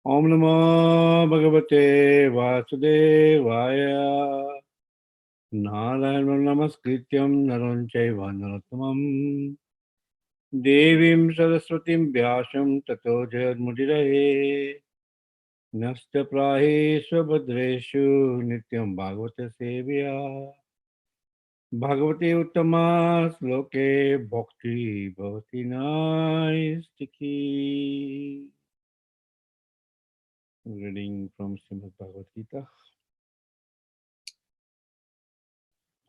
Om Namo Bhagavate Vasudevaya. Narayanam Namaskrityam Naram Chaiva Narottamam Devim Saraswatim Vyasam Tato Jayamudiraye Nasta Prahe Svabhadreshu Nityam Bhagavata Sevya Bhagavate Uttama Sloke Bhakti Bhavati Naistiki. Reading from Srimad Bhagavad Gita,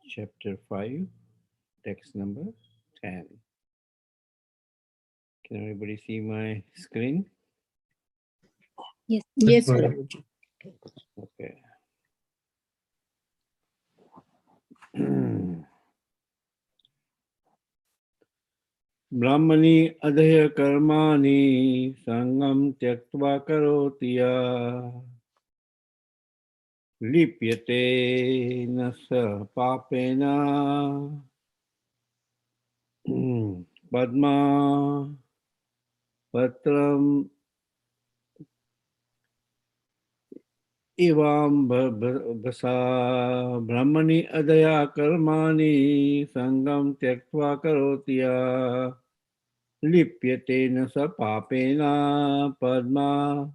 Chapter 5, text number 10. Can everybody see my screen? Yes. Yes, Sir. Prabhuji. Okay. Brahmani adhaya karmani sangam tyaktva karoti ya lipyate nasa papena padma patram Ivam basa brahmani adaya karmani sangam tyaktva karotiya lipyate na sa papena padma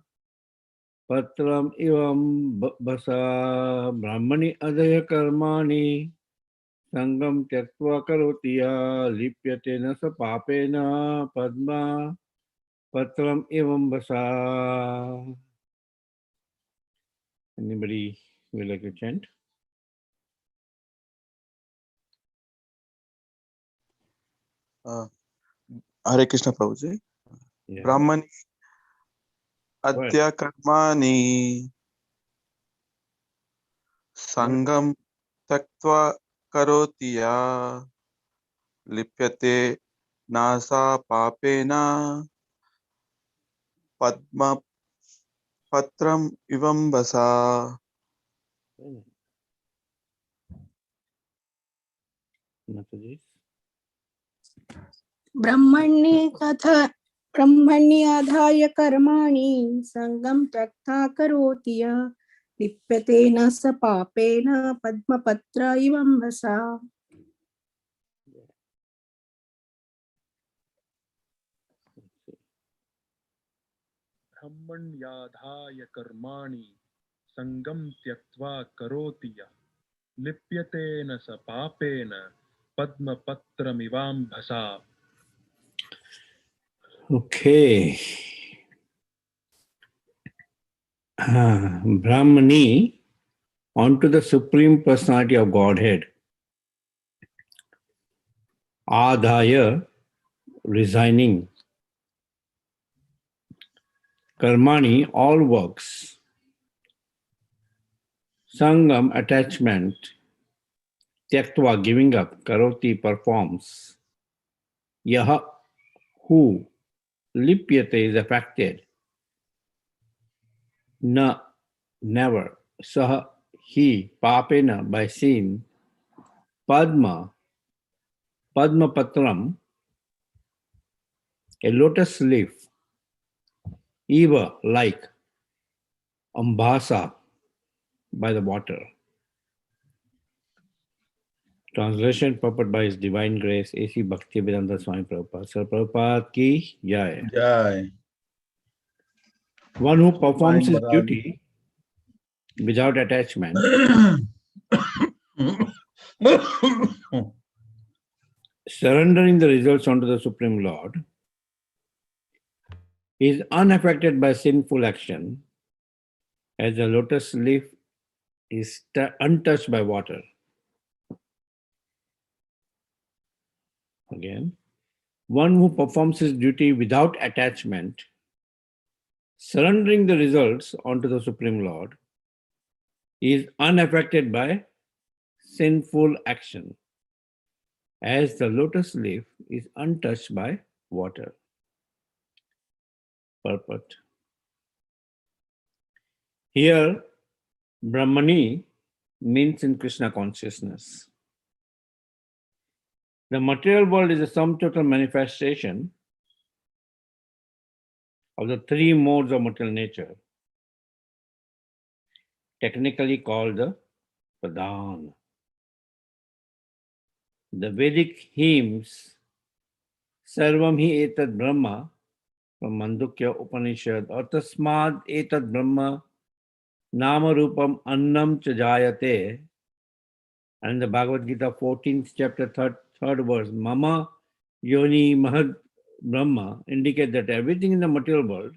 patram ivam basa brahmani adaya karmani sangam tyaktva karotiya lipyate na sa papena padma patram ivam basa. Anybody will like to chant? Hare Krishna Prabhuji. Yeah. Brahmani adya karmani sangam taktva karoti ya lipyate nasa papena padma patram ivam basa. Mataji. ब्रह्मण्येऽधाय कर्माणि सङ्गं त्यक्त्वा करोति यः लिप्यते न स पापेन पद्मपत्र इवम्बसा. ब्रह्मण्याधाय कर्माणि संगम त्यक्त्वा करोति यः लिप्यते न स पापेन पद्मपत्रमिवाम्भसा. Okay. Brahmani onto the Supreme Personality of Godhead. Adhaya, resigning. Karmani, all works. Sangam, attachment. Tyaktva, giving up. Karoti, performs. Yaha, who. Lipyate is affected. Na, never. Saha, he. Papena, by sin. Padma, Padma Patram, a lotus leaf. Eva, like. Ambasa, by the water. Translation purport by His Divine Grace, A.C. Bhaktivedanta Swami Prabhupada. Sir Prabhupada ki jai. Jai. One who performs his duty without attachment, surrendering the results unto the Supreme Lord, is unaffected by sinful action, as the lotus leaf is untouched by water. Again, one who performs his duty without attachment, surrendering the results onto the Supreme Lord, is unaffected by sinful action, as the lotus leaf is untouched by water. Purport. Here, Brahmani means in Krishna consciousness. The material world is a sum total manifestation of the three modes of material nature: technically called the Pradhan. The Vedic hymns Sarvam hi etad Brahma from Mandukya Upanishad or Tasmad etad Brahma Nama Rupam Annam Chajayate, and the Bhagavad Gita 14th chapter third verse Mama Yoni Mahad Brahma indicate that everything in the material world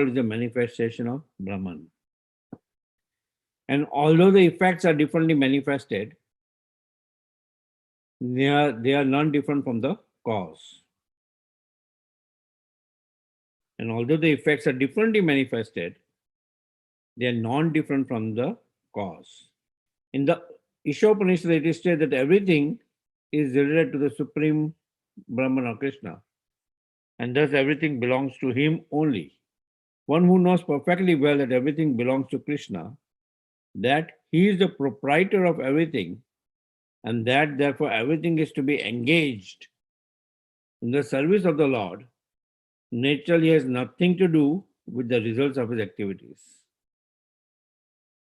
is a manifestation of Brahman. And although the effects are differently manifested, they are none different from the cause. And although the effects are differently manifested, they are non-different from the cause. In the Ishopanishad, it is said that everything is related to the Supreme Brahman or Krishna, and thus everything belongs to him only. One who knows perfectly well that everything belongs to Krishna, that he is the proprietor of everything, and that therefore everything is to be engaged in the service of the Lord, naturally has nothing to do with the results of his activities,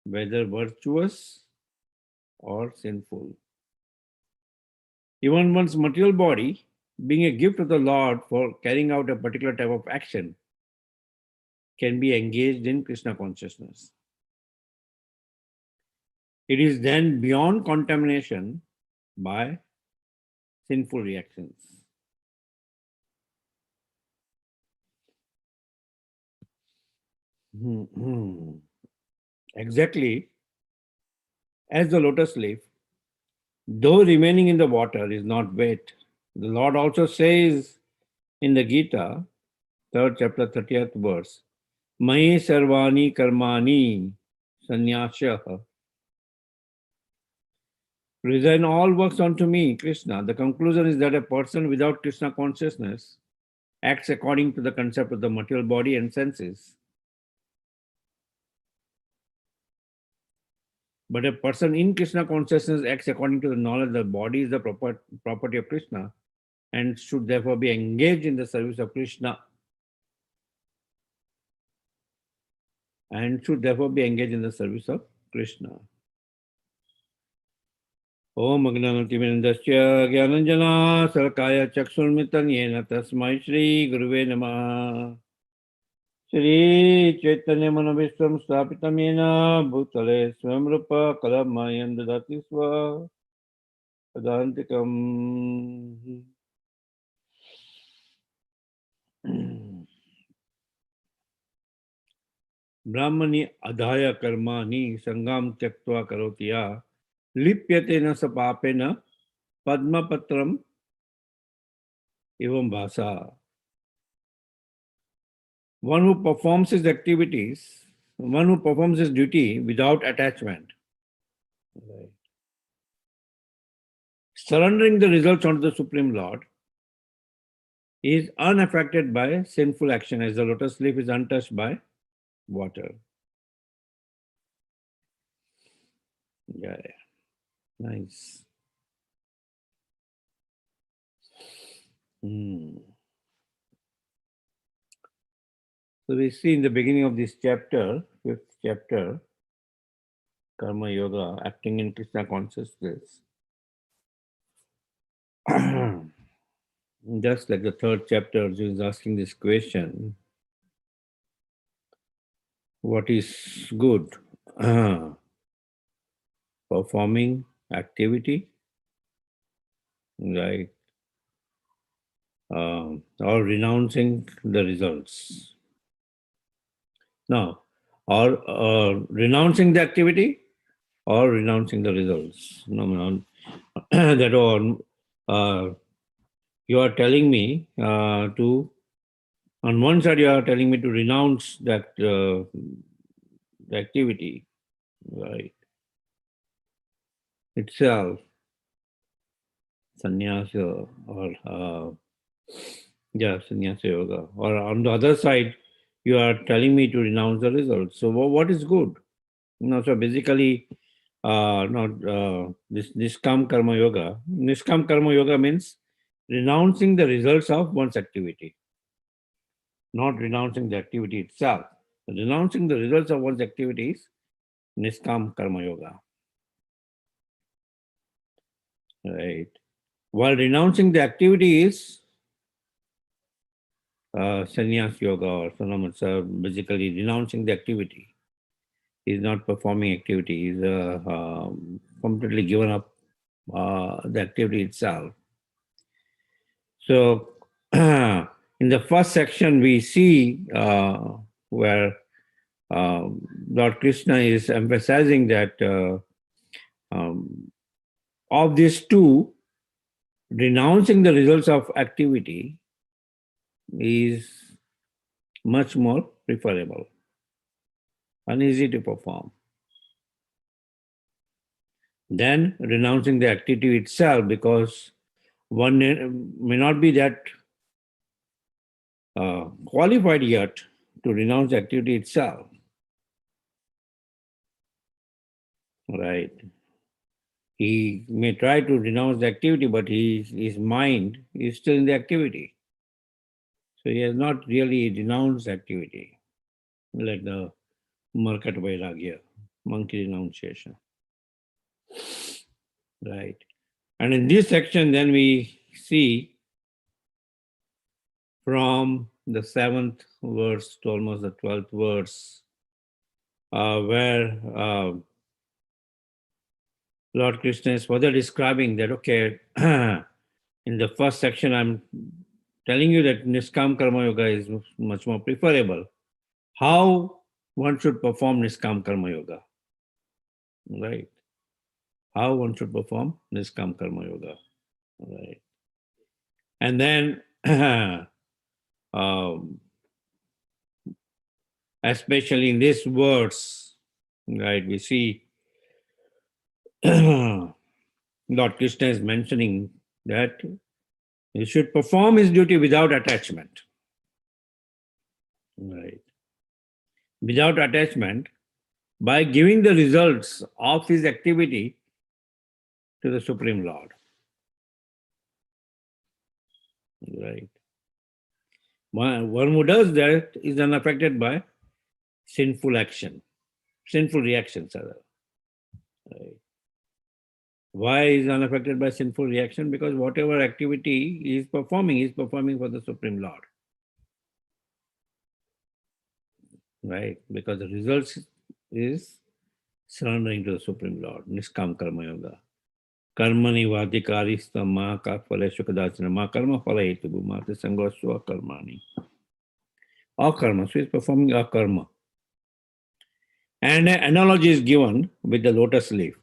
whether virtuous or sinful. Even one's material body, being a gift of the Lord for carrying out a particular type of action, can be engaged in Krishna consciousness. It is then beyond contamination by sinful reactions. Exactly as the lotus leaf, though remaining in the water, is not wet. The Lord also says in the Gita, 3rd chapter, 30th verse, Mahi sarvani karmani sannyasya. Resign all works unto me, Krishna. The conclusion is that a person without Krishna consciousness acts according to the concept of the material body and senses. But a person in Krishna consciousness acts according to the knowledge that the body is the property of Krishna and should therefore be engaged in the service of Krishna. Om Agnanatimirandasya Gyananjana Salakaya Chakshulmitan Yena Tasmai Shri Guruve Namah. Shri Chaitanya Manavishram Stapitam Yena Bhutale Swamrupa Kalamayan Dadati Swa Padantikam. Brahmani adhaya karmani sangam tyaktva karotiya lipyate na sapapena padma patram evam bhasa. One who performs his activities, one who performs his duty without attachment, right, surrendering the results unto the Supreme Lord, is unaffected by sinful action as the lotus leaf is untouched by water. Yeah, nice. So we see in the beginning of this chapter, 5th chapter, Karma Yoga, acting in Krishna consciousness. Just like the 3rd chapter, Arjuna is asking this question, what is good? Performing activity, right? Or renouncing the results. Now, or renouncing the activity or renouncing the results. No, that all. You are telling me to, on one side you are telling me to renounce that the activity, right, itself, sannyasa or sannyasa yoga. Or on the other side, you are telling me to renounce the results. So what is good? So basically, this Niskam Karma Yoga. Niskam Karma Yoga means renouncing the results of one's activity, not renouncing the activity itself. Renouncing the results of one's activities, Niskam Karma Yoga. Right. While renouncing the activity is sannyas yoga or sanamasa, basically renouncing the activity. He's not performing activity. He's completely given up the activity itself. So, in the first section, we see where Lord Krishna is emphasizing that of these two, renouncing the results of activity is much more preferable and easy to perform. Then renouncing the activity itself, because one may not be that qualified yet to renounce the activity itself. Right? He may try to renounce the activity, but his mind is still in the activity. So he has not really renounced activity, like the Markat Vairagya, monkey renunciation. Right. And in this section, then we see from the 7th verse to almost the 12th verse, where Lord Krishna is further describing that, okay, in the first section, I'm telling you that Niskam Karma Yoga is much more preferable. How one should perform Niskam Karma Yoga, right? How one should perform Niskam Karma Yoga, right? And then, especially in this verse, right, we see Lord Krishna is mentioning that he should perform his duty without attachment. Right. Without attachment, by giving the results of his activity to the Supreme Lord. Right. One who does that is unaffected by sinful action, sinful reactions. Right. Why is unaffected by sinful reaction? Because whatever activity he is performing for the Supreme Lord. Right? Because the results is surrendering to the Supreme Lord, Niskam Karma Yoga. Karmani vadikari stama ka phaleshu kadachana ma karma phala hetu bhumate sangosva karmani. Akarma, so he is performing akarma. And an analogy is given with the lotus leaf.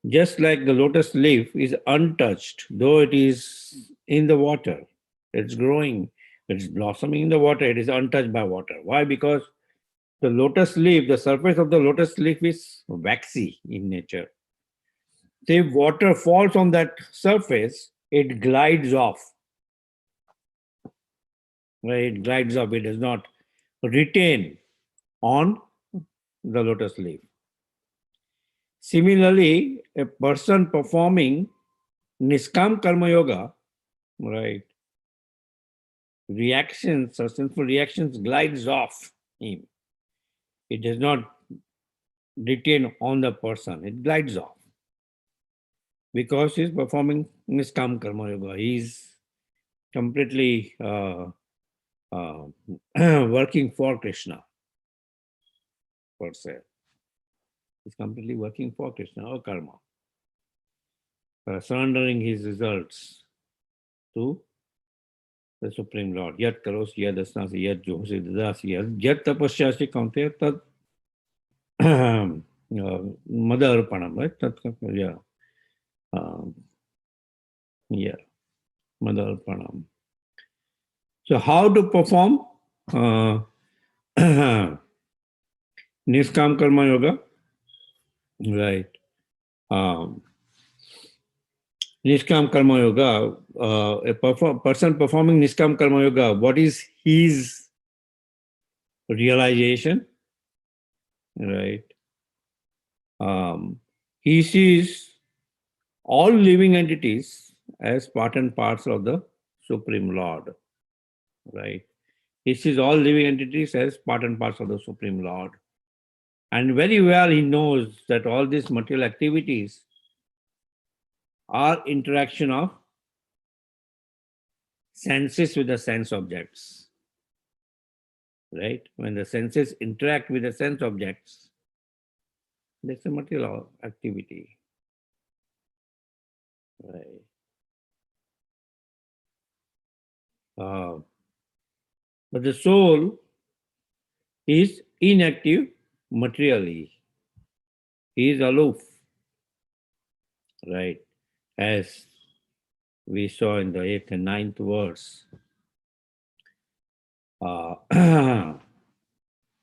Just like the lotus leaf is untouched, though it is in the water, it's growing, it's blossoming in the water, it is untouched by water. Why? Because the lotus leaf, the surface of the lotus leaf is waxy in nature. So if water falls on that surface, it glides off. Right? It glides off, it does not retain on the lotus leaf. Similarly, a person performing Niskam Karma Yoga, right, reactions or sinful reactions glides off him. It does not retain on the person, it glides off. Because he's performing Niskam Karma Yoga. He's completely working for Krishna, per se. He's completely working for Krishna or karma. Surrendering his results to the Supreme Lord. Yat karosi, yat asnasi, yat johosi, dadasi, yat tapasyasi kaunte, tad madarpanam, right? Yeah. Yeah, madarpanam. So how to perform Niskam Karma Yoga? Right. Niskam Karma Yoga, person performing Niskam Karma Yoga, what is his realization? Right. He sees all living entities as part and parcel of the Supreme Lord. Right. He sees all living entities as part and parcel of the Supreme Lord. And very well he knows that all these material activities are interaction of senses with the sense objects. Right? When the senses interact with the sense objects, that's a material activity. Right? But the soul is inactive materially. He is aloof, right? As we saw in the 8th and 9th verse.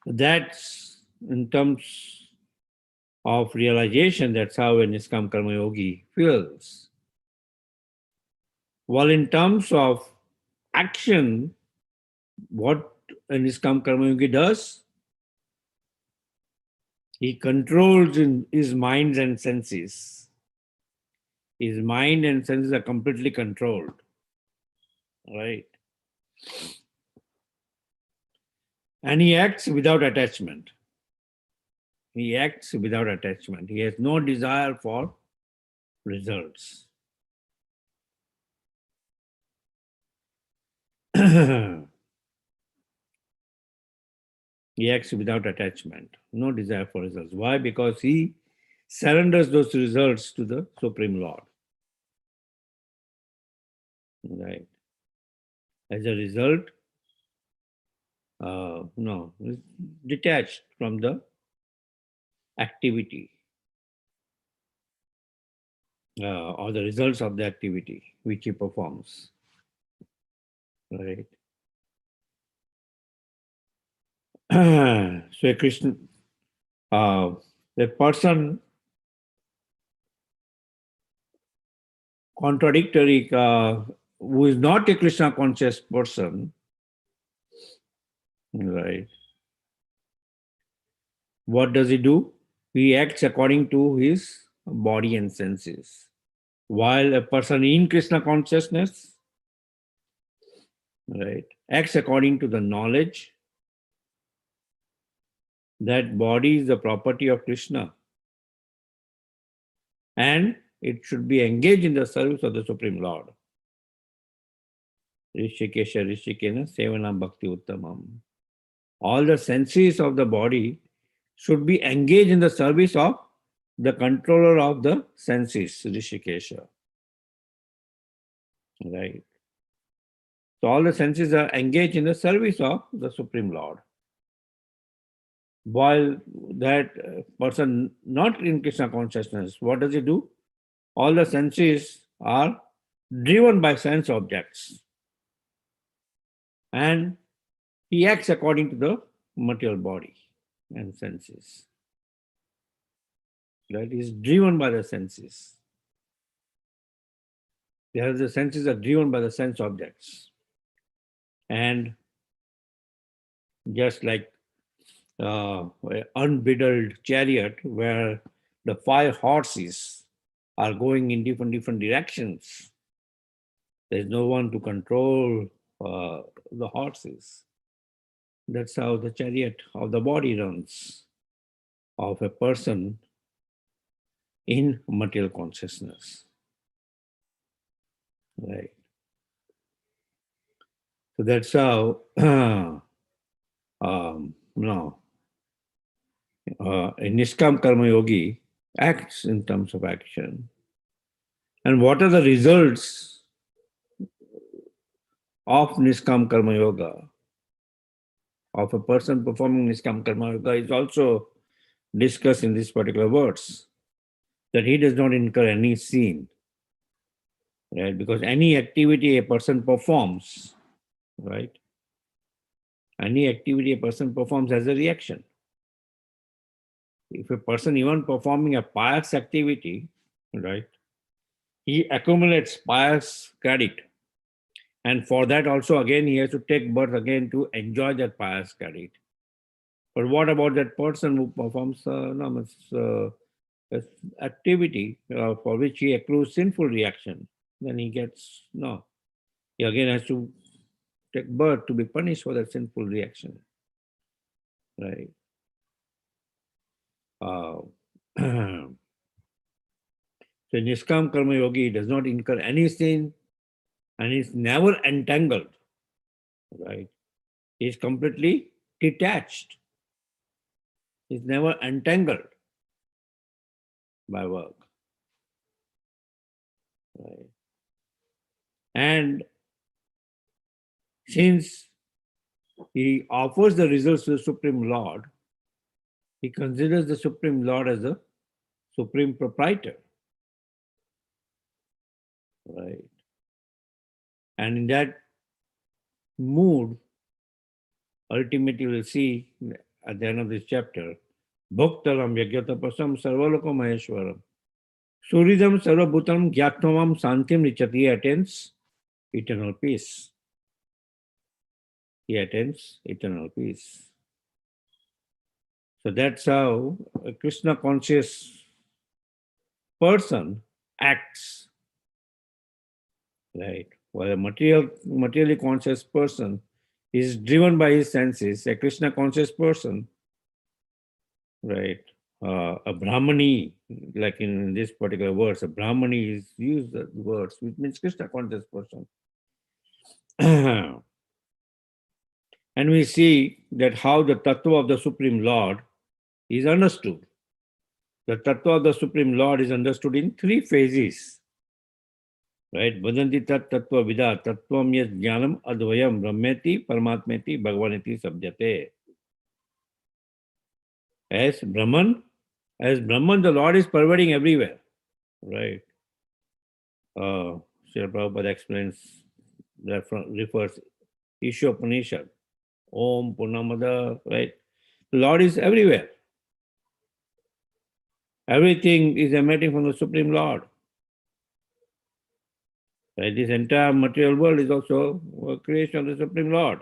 That's in terms of realization, that's how a Niskam Karma Yogi feels. While in terms of action, what a Niskam Karma Yogi does, he controls in his mind and senses. His mind and senses are completely controlled. Right? And he acts without attachment. He acts without attachment. He has no desire for results. He acts without attachment, no desire for results. Why? Because he surrenders those results to the Supreme Lord. Right. As a result, it's detached from the activity or the results of the activity which he performs. Right. So Krishna, the person contradictory, who is not a Krishna conscious person, right? What does he do? He acts according to his body and senses. While a person in Krishna consciousness, right, acts according to the knowledge that body is the property of Krishna and it should be engaged in the service of the Supreme Lord. Rishikesha Rishikena Sevana Bhakti Uttamam. All the senses of the body should be engaged in the service of the controller of the senses, Rishikesha. Right. So all the senses are engaged in the service of the Supreme Lord. While that person not in Krishna consciousness, what does he do? All the senses are driven by sense objects. And he acts according to the material body and senses. Right? He is driven by the senses. The senses are driven by the sense objects. And just like an unbridled chariot where the 5 horses are going in different directions. There's no one to control the horses. That's how the chariot of the body runs, of a person in material consciousness. Right. So that's how a Niskam Karma Yogi acts in terms of action. And what are the results of Niskam Karma Yoga? Of a person performing Niskam Karma Yoga is also discussed in this particular words, that he does not incur any sin. Right? Because any activity a person performs, right? Any activity a person performs as a reaction. If a person even performing a pious activity, right, he accumulates pious credit. And for that also again he has to take birth again to enjoy that pious credit. But what about that person who performs activity for which he accrues sinful reaction? Then he gets, he again has to take birth to be punished for that sinful reaction. Right? So Niskam Karma Yogi does not incur any sin and is never entangled. Right? He is completely detached. He is never entangled by work. Right? And since he offers the results to the Supreme Lord, he considers the Supreme Lord as the Supreme Proprietor. Right? And in that mood, ultimately we'll see at the end of this chapter, Bhoktaram Yagyatapasam Sarvaloko Maheshwaram Suridam Sarvabhutam Gyatmam Santim Richati. He attains eternal peace. He attains eternal peace. So that's how a Krishna conscious person acts. Right? While a materially conscious person is driven by his senses, a Krishna conscious person, right? A Brahmani, like in this particular verse, a Brahmani is used the words, which means Krishna conscious person. And we see that how the tattva of the Supreme Lord is understood. The tattva of the Supreme Lord is understood in three phases. Right? Vadanti tat tattva vida tattvam yas jnanam advayam brahmeti paramatmeti bhagavaniti sabdyate. As Brahman, the Lord is pervading everywhere. Right? Srila Prabhupada explains, refers Isha Upanishad, Om Purnamada, right? The Lord is everywhere. Everything is emanating from the Supreme Lord. Right? This entire material world is also a creation of the Supreme Lord.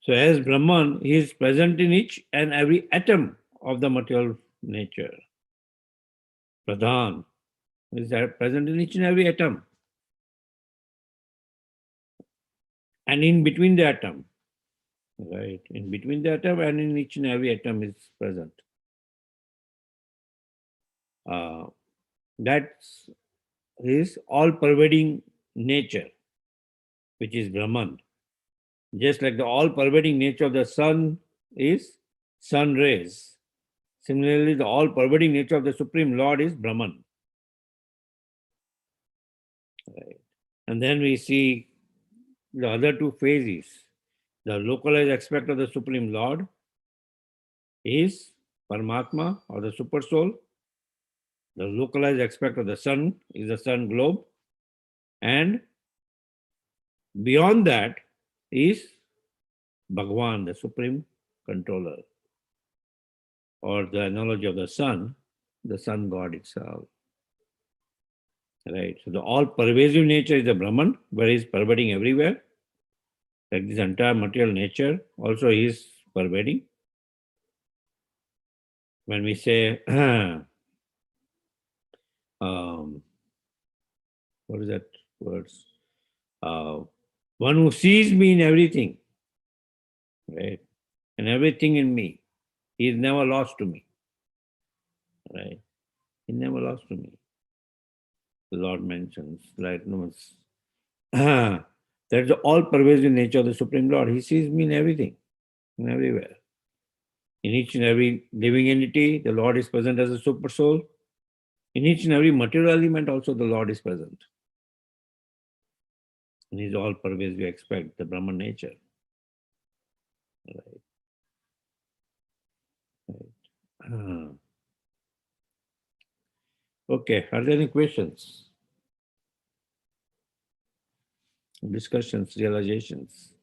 So as Brahman, he is present in each and every atom of the material nature. Pradhan is present in each and every atom. And in between the atom, right? In between the atom and in each and every atom is present. That's his all-pervading nature, which is Brahman. Just like the all-pervading nature of the sun is sun rays. Similarly, the all-pervading nature of the Supreme Lord is Brahman. Right. And then we see the other two phases. The localized aspect of the Supreme Lord is Paramatma or the Super Soul. The localized aspect of the sun is the sun globe. And beyond that is Bhagavan, the Supreme Controller. Or the analogy of the sun God itself. Right? So the all-pervasive nature is the Brahman, where he is pervading everywhere. Like this entire material nature also is pervading. When we say, what is that words? One who sees me in everything, right? And everything in me, he is never lost to me. Right? He never lost to me. The Lord mentions, right? No, that's the all-pervasive nature of the Supreme Lord. He sees me in everything, in everywhere. In each and every living entity, the Lord is present as a super soul. In each and every material element, also the Lord is present. In his all-pervasive aspect, the Brahman nature. Right. Right. Okay, are there any questions? Discussions, realizations?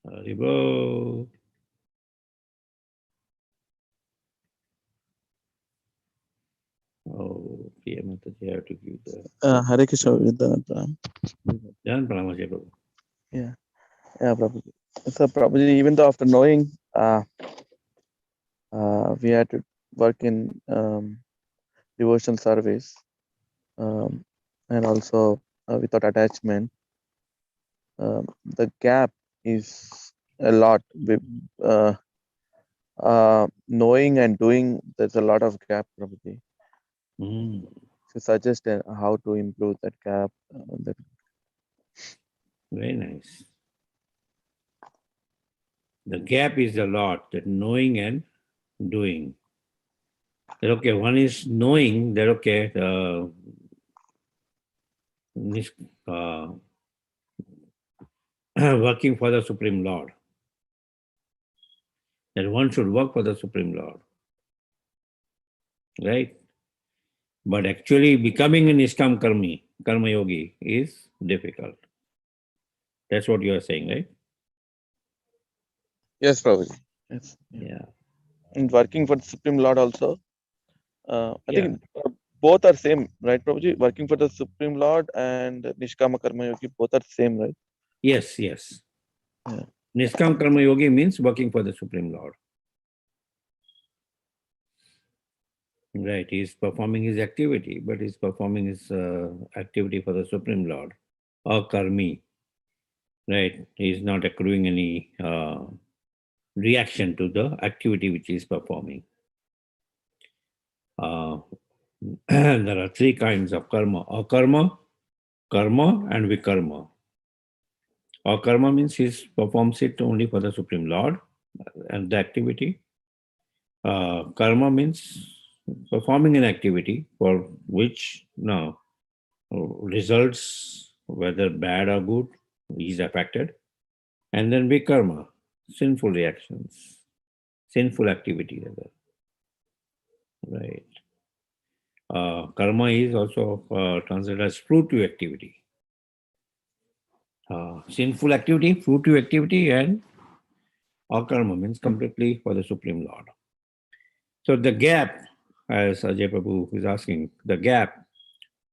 Haribo. Okay. Yeah, Mataji, I have to give the Hare Krishna, Vrindavan Pranam. Jan Pranam, Ajay Prabhu. Yeah, Prabhuji. So, Prabhuji, even though after knowing, we had to work in devotional service, and also without attachment, the gap is a lot. Knowing and doing, there's a lot of gap, Prabhuji. Mm, To suggest how to improve that gap. very nice. The gap is a lot, that knowing and doing. That okay, one is knowing that okay, working for the Supreme Lord. That one should work for the Supreme Lord. Right? But actually becoming a Niskam Karma Yogi is difficult. That's what you are saying, right? Yes, Prabhuji. Yes. Yeah. And working for the Supreme Lord also. I Yeah. think both are same, right, Prabhuji? Working for the Supreme Lord and Nishkama Karma Yogi, both are same, right? Yes, yes. Yeah. Niskam Karma Yogi means working for the Supreme Lord. Right, he's performing his activity, but he's performing his activity for the Supreme Lord, or karmi. Right, he's not accruing any reaction to the activity which he is performing. There are three kinds of karma: akarma, karma, and vikarma. Akarma means he performs it only for the Supreme Lord and the activity. Karma means performing an activity for which results, whether bad or good, is affected. And then vikarma, sinful reactions, sinful activity rather. Right. Karma is also translated as fruitive activity. Sinful activity, fruitive activity, and akarma means completely for the Supreme Lord. So the gap, as Ajay Prabhu is asking, the gap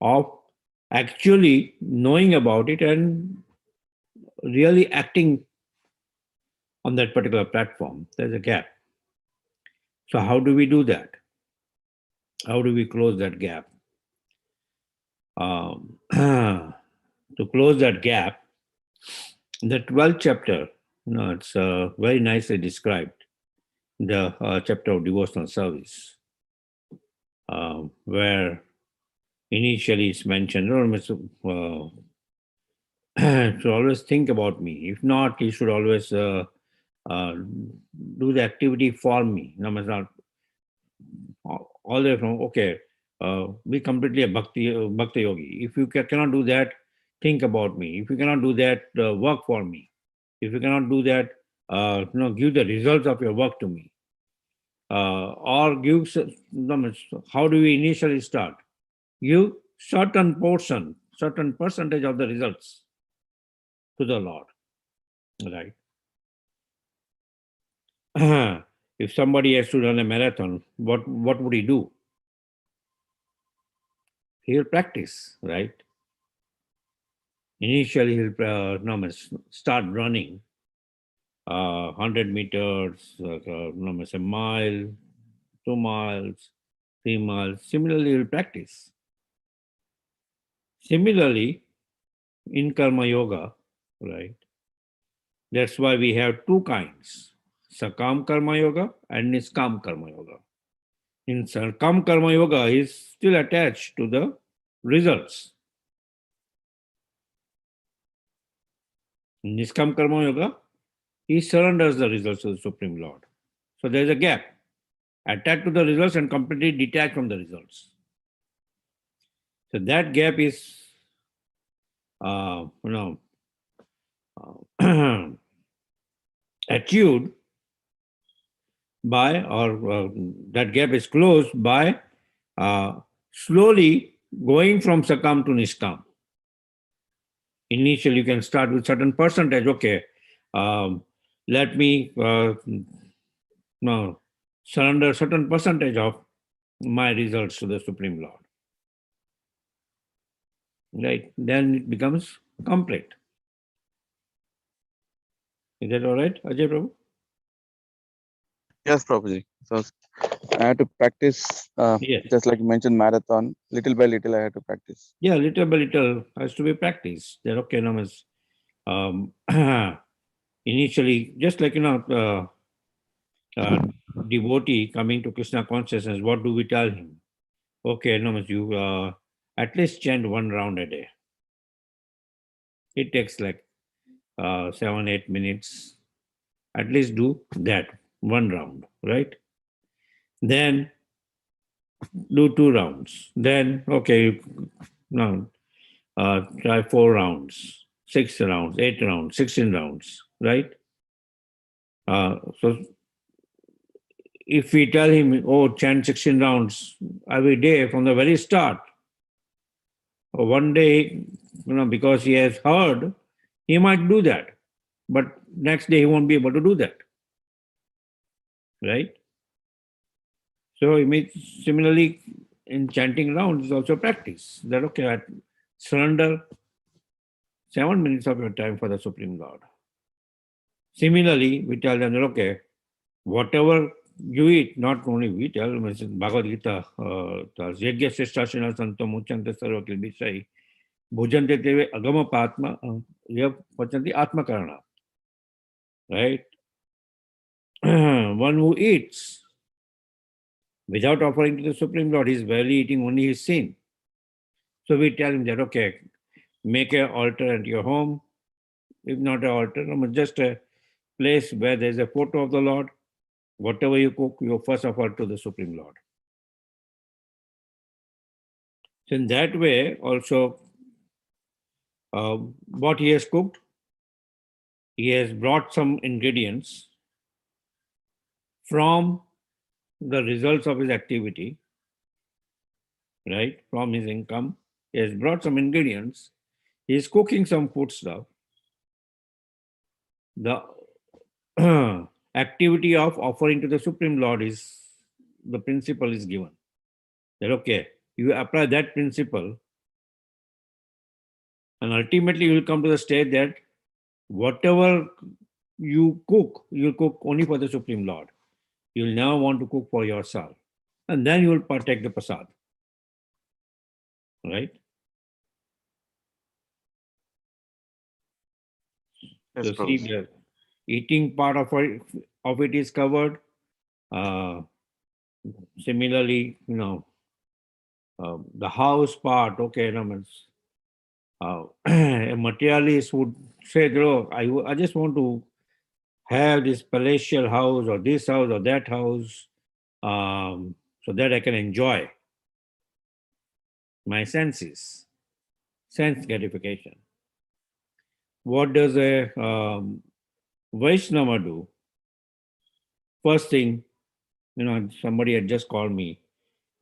of actually knowing about it and really acting on that particular platform, there's a gap. So how do we do that? How do we close that gap? To close that gap, the 12th chapter, it's very nicely described, the chapter of devotional service, where initially it's mentioned, should always think about me. If not, he should always do the activity for me. Not all the way from, okay, be completely a bhakti yogi. If you cannot do that, think about me. If you cannot do that, work for me. If you cannot do that, give the results of your work to me. Or give, how do we initially start? Give certain portion, certain percentage of the results to the Lord, right? If somebody has to run a marathon, what would he do? He'll practice, right? Initially, he'll start running 100 meters, a mile, 2 miles, 3 miles. Similarly, he'll practice. Similarly, in Karma Yoga, right? That's why we have two kinds, Sakam Karma Yoga and Niskam Karma Yoga. In Sakam Karma Yoga, he is still attached to the results. In Niskam Karma Yoga, he surrenders the results to the Supreme Lord. So there is a gap. Attached to the results and completely detached from the results. So that gap is, achieved by, or that gap is closed by slowly going from Sakam to Niskam. Initially, you can start with certain percentage. Okay, let me surrender certain percentage of my results to the Supreme Lord. right? Then it becomes complete. Is that all right, Ajay Prabhu? Yes, Prabhuji. So I had to practice, Yes. just like you mentioned, marathon. Little by little, I had to practice. Yeah, little by little has to be practiced. That okay, no, miss, um, initially, just like devotee coming to Krishna consciousness, what do we tell him? Okay, no, miss, you at least chant one round a day. It takes like 7-8 minutes. At least do that one round, right? Then do 2 rounds. Then okay, now try 4 rounds, 6 rounds, 8 rounds, 16 rounds, right? So if we tell him, oh, chant 16 rounds every day from the very start, or one day, because he has heard, he might do that. But next day he won't be able to do that, right? So similarly, in chanting rounds is also practice. That okay, surrender 7 minutes of your time for the Supreme Lord. Similarly, we tell them that okay, whatever you eat, not only we tell, Bhagavad Gita, Yajna Srishtasana Santo Muchante Sarva Kilbishai, Bhujante Teve Agama Patma, Yav Pachanti Atma Karana. Right? One who eats without offering to the Supreme Lord is barely eating only his sin. So we tell him that, okay, make an altar at your home. If not an altar, just a place where there's a photo of the Lord. Whatever you cook, you first offer to the Supreme Lord. So in that way, also, what he has cooked, he has brought some ingredients from the results of his activity, right? From his income. He has brought some ingredients. He is cooking some food stuff. The activity of offering to the Supreme Lord is, the principle is given. That okay, you apply that principle, and ultimately you will come to the state that whatever you cook only for the Supreme Lord. You will never want to cook for yourself. And then you will partake the prasad. Right? Yes, So see, Prabhuji. the eating part of it is covered. Similarly, the house part, okay, a materialist would say, look, I just want to have this palatial house or this house or that house, so that I can enjoy my senses, sense gratification. What does a Vaishnava do? First thing, somebody had just called me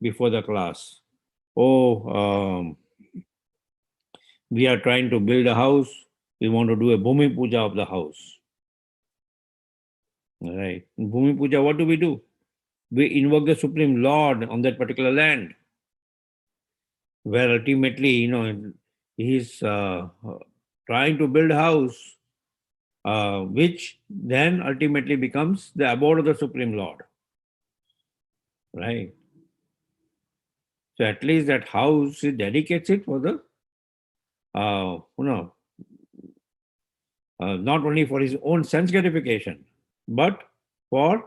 before the class. Oh, we are trying to build a house. We want to do a Bhumi Puja of the house. All right. In Bhumi Puja, what do? We invoke the Supreme Lord on that particular land, where ultimately, he's trying to build a house, which then ultimately becomes the abode of the Supreme Lord. Right. So at least that house, he dedicates it for the, not only for his own sense gratification, but for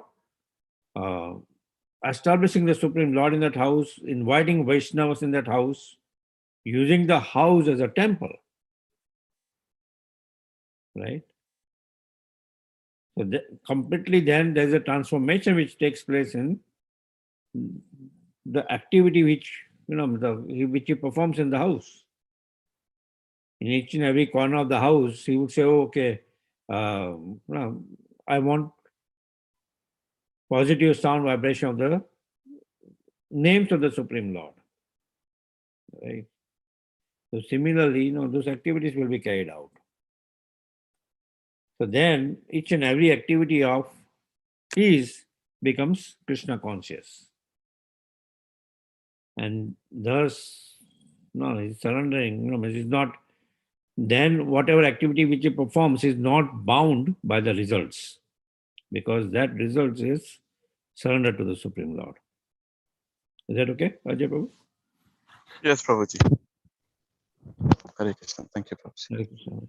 uh, establishing the Supreme Lord in that house, inviting Vaishnavas in that house, using the house as a temple. Right? So completely then there's a transformation which takes place in the activity which, which he performs in the house. In each and every corner of the house, he would say, oh, okay, I want positive sound vibration of the names of the Supreme Lord. Right? So similarly, those activities will be carried out. So then each and every activity of his becomes Krishna conscious. And thus No, he's surrendering. No, it's not. Then whatever activity which he performs is not bound by the results, because that result is surrender to the Supreme Lord. Is that okay, Ajay Prabhu? Yes, Prabhuji. Hare Krishna. Thank you, Prabhuji. Hare Krishna.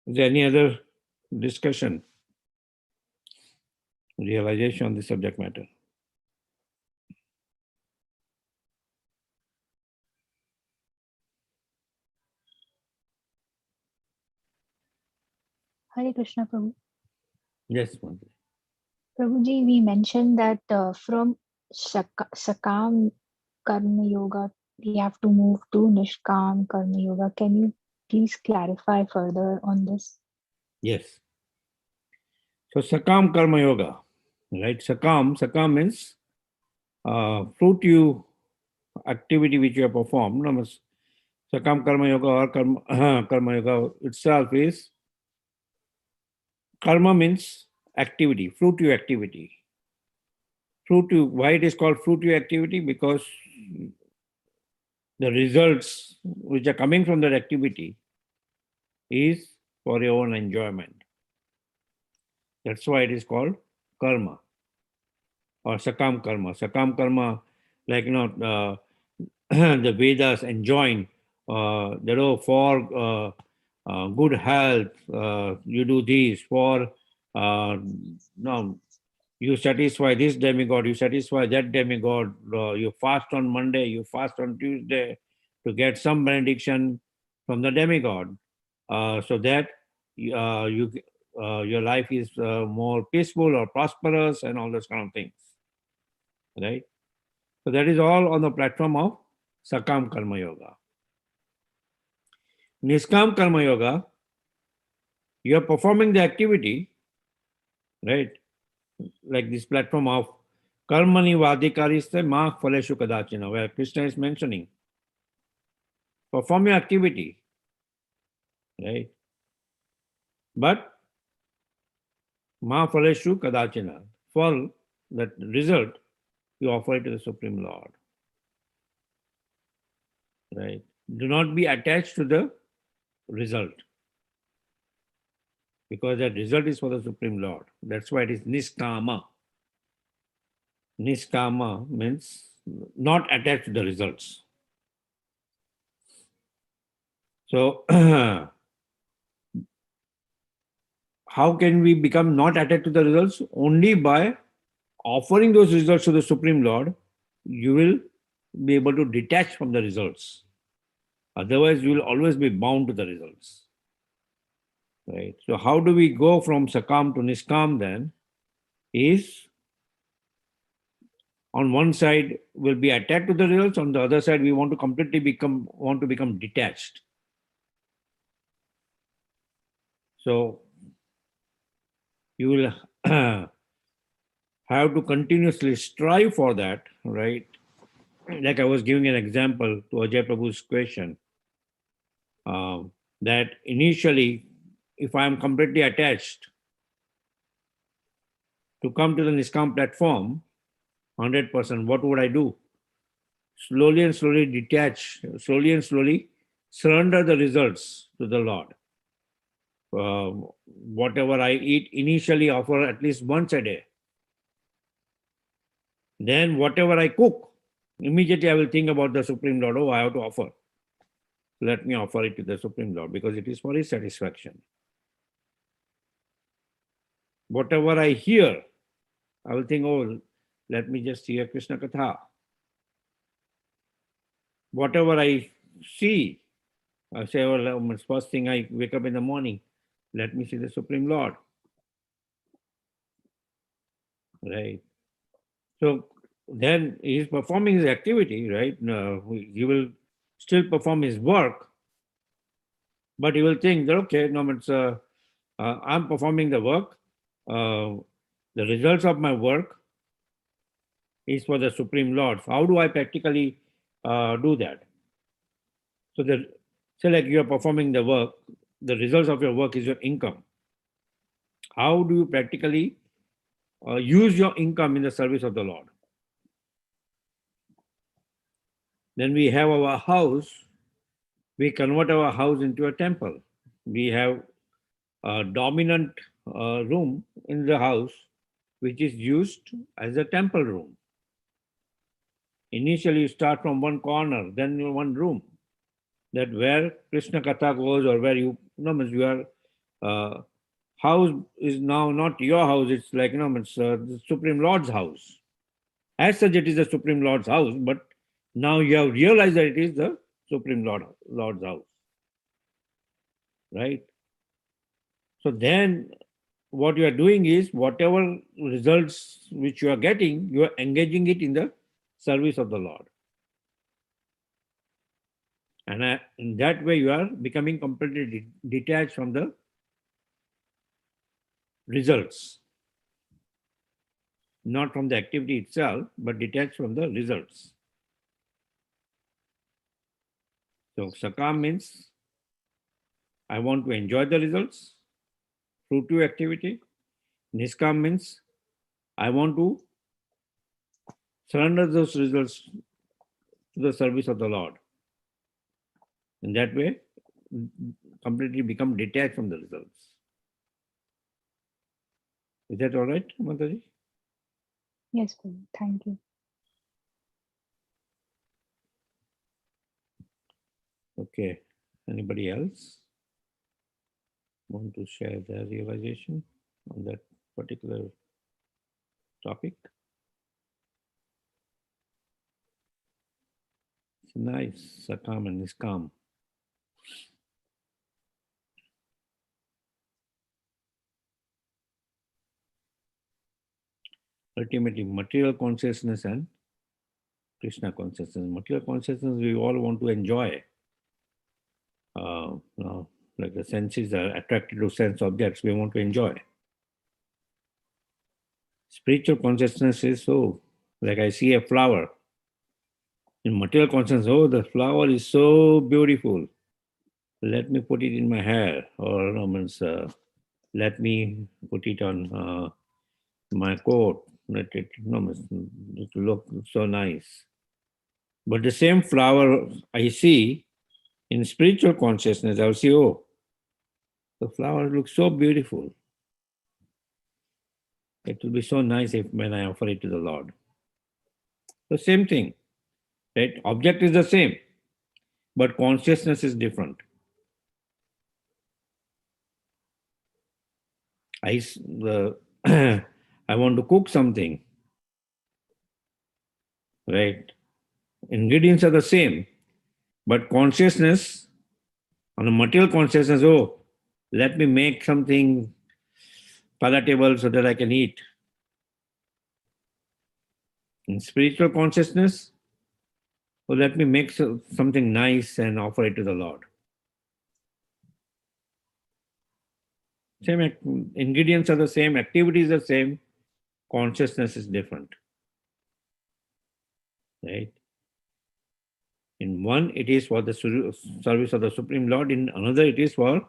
Is there any other discussion, realization on the subject matter? Hare Krishna, Prabhu. Yes, Manji. Prabhuji, we mentioned that from Sakam Karma Yoga, we have to move to Nishkam Karma Yoga. Can you please clarify further on this? Yes. So Sakam Karma Yoga, right? Sakam means fruitive activity which you have performed. No, Sakam Karma Yoga or Karma Yoga itself is, karma means activity, fruitive activity. Fruitive, why it is called fruitive activity? Because the results which are coming from that activity is for your own enjoyment. That's why it is called karma or Sakam Karma. Sakam Karma, like, the Vedas enjoin, for good health, you do this, for no, you satisfy this demigod, you satisfy that demigod, you fast on Monday, you fast on Tuesday to get some benediction from the demigod, so that your life is more peaceful or prosperous and all those kind of things, right? So that is all on the platform of Sakam Karma Yoga. Niskam Karma Yoga, you are performing the activity, right? Like this platform of Karmani Vadikariste Ma Phaleshu Kadachina, where Krishna is mentioning. Perform your activity, right? But Ma Phaleshu Kadachina, for that result, you offer it to the Supreme Lord, right? Do not be attached to the result, because that result is for the Supreme Lord. That's why it is Niskama. Niskama means not attached to the results. So, how can we become not attached to the results? Only by offering those results to the Supreme Lord, you will be able to detach from the results. Otherwise, you will always be bound to the results. Right? So, how do we go from Sakam to Niskam then? Is on one side will be attached to the results, on the other side we want to completely become detached. So you will have to continuously strive for that, right? Like I was giving an example to Ajay Prabhu's question, that initially, if I am completely attached, to come to the Niskam platform, 100%, what would I do? Slowly and slowly detach, slowly and slowly surrender the results to the Lord. Whatever I eat, initially offer at least once a day. Then whatever I cook, immediately I will think about the Supreme Lord. Oh, I have to offer. Let me offer it to the Supreme Lord because it is for his satisfaction. Whatever I hear, I will think, oh, let me just hear Krishna Katha. Whatever I see, I say, oh, first thing I wake up in the morning, let me see the Supreme Lord. Right. So then he is performing his activity, right? He will still perform his work, but he will think that, okay, no, I'm performing the work. The results of my work is for the Supreme Lord. So how do I practically do that? So say like you are performing the work, the results of your work is your income. How do you practically use your income in the service of the Lord? Then we have our house. We convert our house into a temple. We have a dominant room in the house, which is used as a temple room. Initially, you start from one corner, then one room. That where Krishna Katha goes, or where means your house is now not your house. It's like means the Supreme Lord's house. As such, it is the Supreme Lord's house, but now you have realized that it is the Supreme Lord's house, right? So then, what you are doing is whatever results which you are getting, you are engaging it in the service of the Lord. And in that way, you are becoming completely detached from the results. Not from the activity itself, but detached from the results. So, Sakam means I want to enjoy the results, fruitive activity. Niskam means I want to surrender those results to the service of the Lord. In that way, completely become detached from the results. Is that all right, Mataji? Yes, Prabhu. Thank you. Okay. Anybody else want to share their realization on that particular topic? It's nice, Sakam and Niskam. Ultimately, material consciousness and Krishna consciousness. Material consciousness, we all want to enjoy. Like the senses are attracted to sense objects, we want to enjoy. Spiritual consciousness is so, like I see a flower. In material consciousness, oh, the flower is so beautiful. Let me put it in my hair, or let me put it on my coat. Let it, it look so nice. But the same flower I see in spiritual consciousness, I'll see, oh, the flower looks so beautiful. It will be so nice when I offer it to the Lord. The same thing, right? Object is the same, but consciousness is different. I want to cook something, right? Ingredients are the same, but consciousness, on a material consciousness, oh, let me make something palatable so that I can eat. In spiritual consciousness, oh, let me make something nice and offer it to the Lord. Same ingredients are the same, activities are the same, consciousness is different. Right? In one, it is for the service of the Supreme Lord. In another, it is for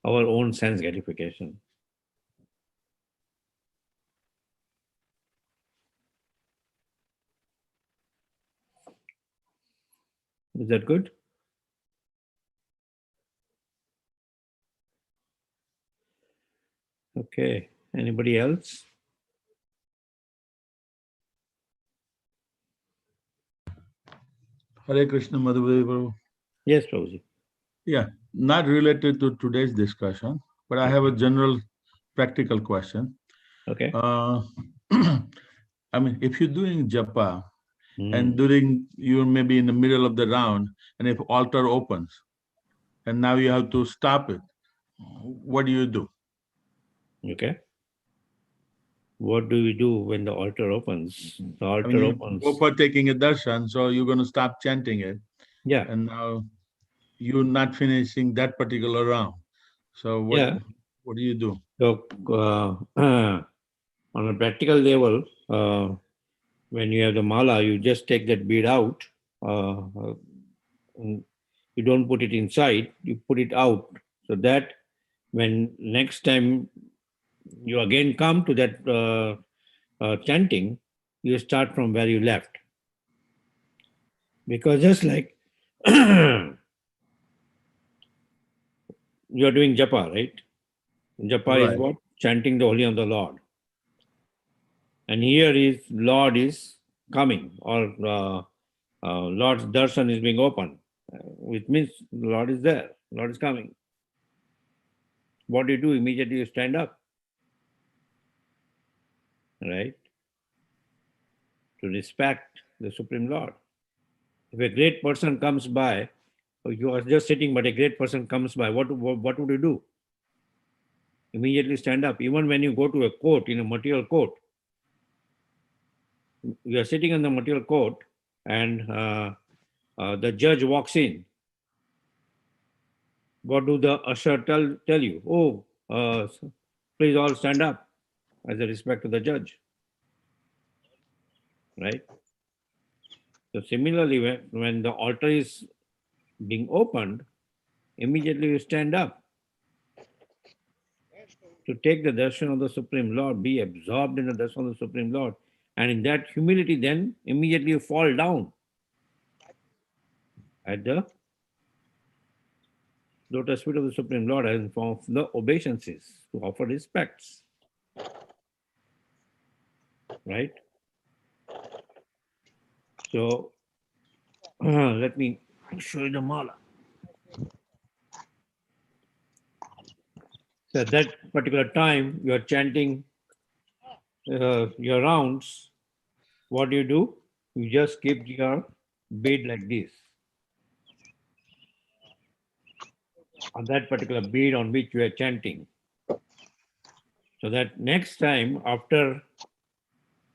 our own sense gratification. Is that good? Okay. Anybody else? Hare Krishna, Madhupati Prabhu. Yes, Prabhuji. Yeah, not related to today's discussion, but I have a general practical question. Okay. I mean, if you're doing japa and during you're maybe in the middle of the round, and if altar opens, and now you have to stop it, what do you do? Okay. What do we do when the altar opens? The altar I mean, you opens. go for taking a darshan, so you're going to stop chanting it. Yeah. And now you're not finishing that particular round. So what do you do? So on a practical level, when you have the mala, you just take that bead out. You don't put it inside, you put it out. So that when next time you again come to that chanting, you start from where you left. Because just like you are doing japa, right? Japa is Right. what? Chanting the holy name of the Lord. And here is Lord is coming, or Lord's darshan is being opened, which means Lord is there, Lord is coming. What do you do? Immediately you stand up, right? To respect the Supreme Lord. If a great person comes by, or you are just sitting, but a great person comes by, what would you do? Immediately stand up. Even when you go to a court, in a material court, you are sitting in the material court, and the judge walks in. What do the usher tell you? Oh, please all stand up as a respect to the judge, right? So similarly, when the altar is being opened, immediately you stand up to take the darshan of the Supreme Lord, be absorbed in the darshan of the Supreme Lord. And in that humility, then immediately you fall down at the lotus feet of the Supreme Lord as in form of the obeisances, to offer respects. Right? So let me show you the mala. So at that particular time, you are chanting your rounds. What do? You just keep your bead like this. On that particular bead on which you are chanting. So that next time, after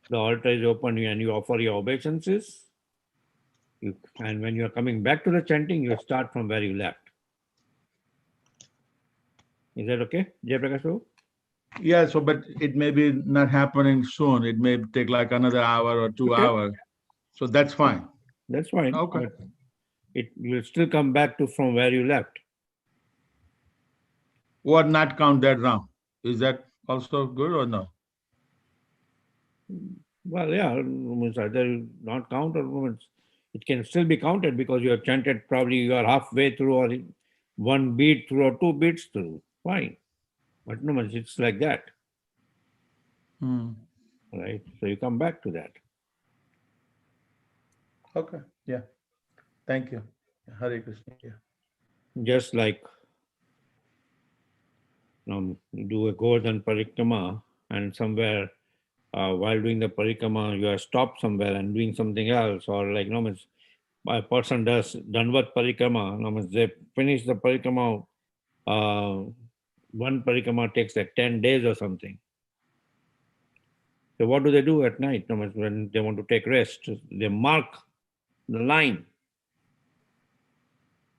the altar is open and you offer your obeisances, and when you are coming back to the chanting, you start from where you left. Is that okay, Jayaprakash? Yeah, so but it may be not happening soon. It may take like another hour or 2 Okay. hours. So that's fine. That's fine. Okay. But it will still come back to from where you left. Or not count that round. Is that also good or no? Well, yeah, means either not count or it can still be counted because you have chanted, probably you are halfway through or one beat through or two beats through. Fine. But no, it's like that. Right? So you come back to that. Okay. Yeah. Thank you. Hare Krishna. Yeah. Just like you do a Govardhan Parikrama and somewhere while doing the Parikrama you are stopped somewhere and doing something else, or like a person does Danvat Parikrama, they finish the Parikrama, one Parikrama takes like 10 days or something. So what do they do at night? When they want to take rest, they mark the line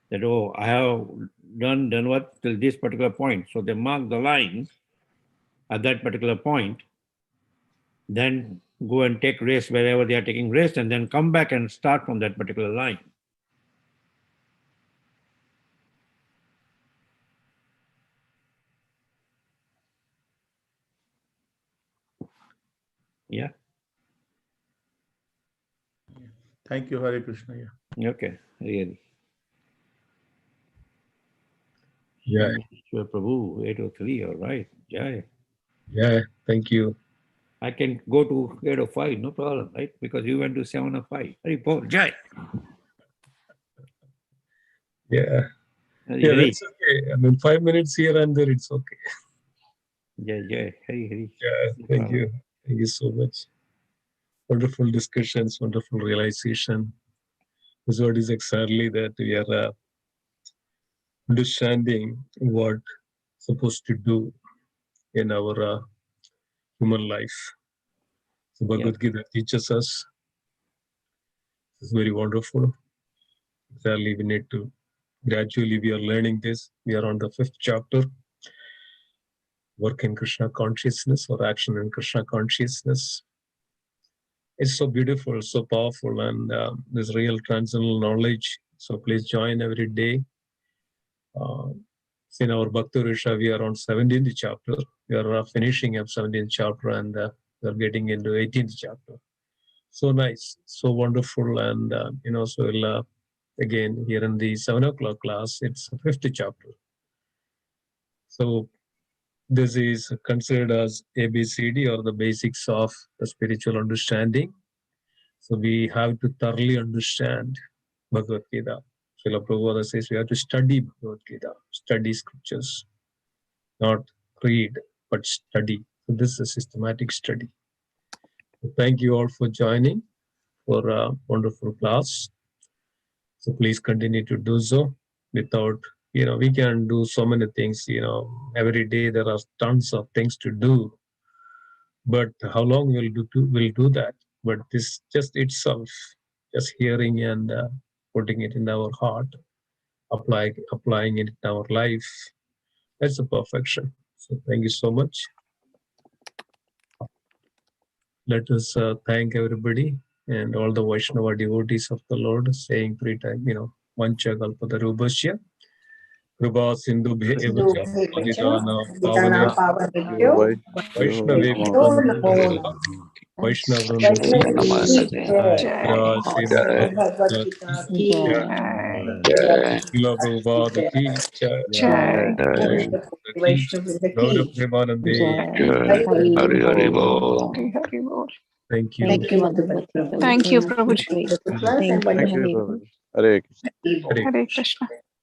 that, oh, I have done Danvat till this particular point. So they mark the line at that particular point, then go and take rest wherever they are taking rest, and then come back and start from that particular line. Yeah. Thank you, Hare Krishna. Yeah. Okay. Really. Yeah. Sure, Prabhu, 803, all right. Jai. Yeah. Thank you. I can go to 805, no problem, right? Because you went to 705. Hari Paul, Jai. Yeah. Hari, Yeah, Hari. that's okay. I mean, 5 minutes here and there, it's okay. Jai, Jai. Hari, Hari. Yeah. No Thank problem. you. Thank you so much. Wonderful discussions, wonderful realization. This word is exactly that we are understanding what supposed to do in our human life. So Bhagavad Gita teaches us. It's very wonderful. Exactly, we need to gradually we are learning this. We are on the 5th chapter. Work in Krishna consciousness or action in Krishna consciousness. It's so beautiful, so powerful, and this real transcendental knowledge. So please join every day. In our Bhakti Risha, we are on 17th chapter. We are finishing up 17th chapter and we are getting into 18th chapter. So nice, so wonderful. And, so we'll, again, here in the 7 o'clock class, it's the 5th chapter. So this is considered as ABCD, or the basics of the spiritual understanding. So we have to thoroughly understand Bhagavad Gita. Srila Prabhupada says we have to study Bhagavad Gita, study scriptures, not read, but study. So this is a systematic study. So thank you all for joining for a wonderful class. So please continue to do so. Without, we can do so many things, every day there are tons of things to do. But how long we'll do that? But this just itself, just hearing and putting it in our heart, applying it in our life, that's a perfection. So thank you so much. Let us thank everybody and all the Vaishnava devotees of the Lord, saying 3 times, Mancha Kalpatarubhasya, Kripa Sindhubhye Evacha, Padidana Pavanebhyo, Vaishnavebhyo Namo Vaishnavavrundi Raj Bhagavad Gita ki Srila Prabhupada ki Jai, Jai. Vaishnava Gaura ki. Premanande. Hari Hari Bol. Hari Hari Bol. Thank you. Thank you, Madhupati Prabhu. Thank you, Prabhuji. Great class and Thank you, wonderful. Prabhuji. Hare Krishna. Hare Hare Krishna.